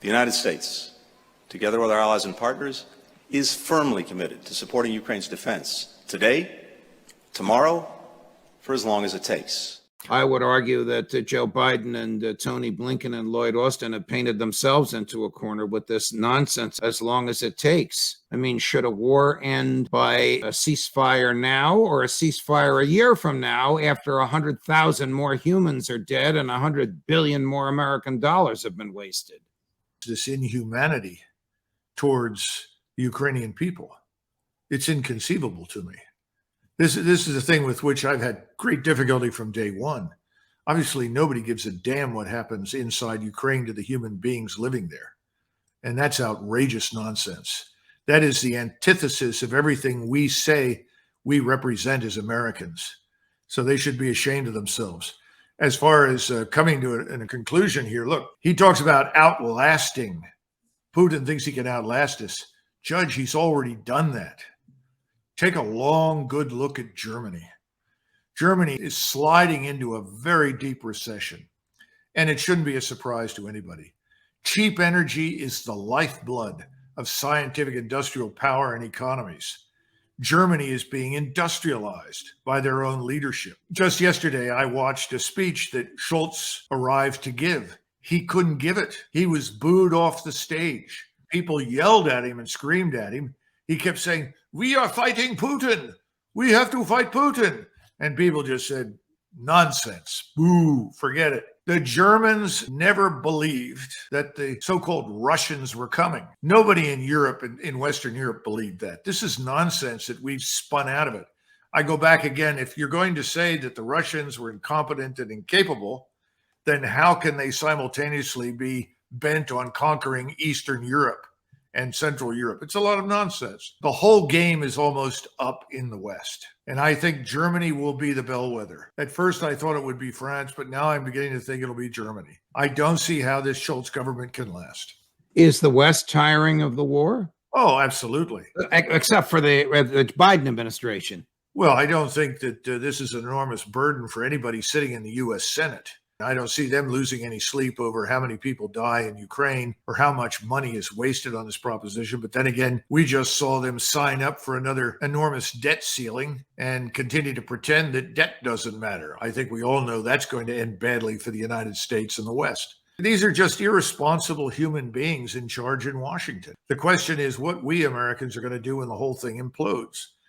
The United States, together with our allies and partners, is firmly committed to supporting Ukraine's defense today, tomorrow, for as long as it takes. I would argue that Joe Biden and Tony Blinken and Lloyd Austin have painted themselves into a corner with this nonsense, as long as it takes. I mean, should a war end by a ceasefire now or a ceasefire a year from now after 100,000 more humans are dead and 100 billion more American dollars have been wasted? This inhumanity towards the Ukrainian people, it's inconceivable to me. This is a thing with which I've had great difficulty from day one. Obviously, nobody gives a damn what happens inside Ukraine to the human beings living there. And that's outrageous nonsense. That is the antithesis of everything we say we represent as Americans. So they should be ashamed of themselves. As far as coming to a conclusion here, look, he talks about outlasting. Putin thinks he can outlast us. Judge, he's already done that. Take a long, good look at Germany. Germany is sliding into a very deep recession, and it shouldn't be a surprise to anybody. Cheap energy is the lifeblood of scientific industrial power and economies. Germany is being industrialized by their own leadership. Just yesterday, I watched a speech that Scholz arrived to give. He couldn't give it. He was booed off the stage. People yelled at him and screamed at him. He kept saying, "We are fighting Putin. We have to fight Putin." And people just said, "Nonsense. Boo, forget it." The Germans never believed that the so-called Russians were coming. Nobody in Europe, in Western Europe, believed that. This is nonsense that we've spun out of it. I go back again. If you're going to say that the Russians were incompetent and incapable, then how can they simultaneously be bent on conquering Eastern Europe and Central Europe? It's a lot of nonsense. The whole game is almost up in the West. And I think Germany will be the bellwether. At first, I thought it would be France, but now I'm beginning to think it'll be Germany. I don't see how this Scholz government can last. Is the West tiring of the war? Oh, absolutely. Except for the Biden administration. Well, I don't think that this is an enormous burden for anybody sitting in the U.S. Senate. I don't see them losing any sleep over how many people die in Ukraine or how much money is wasted on this proposition. But then again, we just saw them sign up for another enormous debt ceiling and continue to pretend that debt doesn't matter. I think we all know that's going to end badly for the United States and the West. These are just irresponsible human beings in charge in Washington. The question is what we Americans are going to do when the whole thing implodes.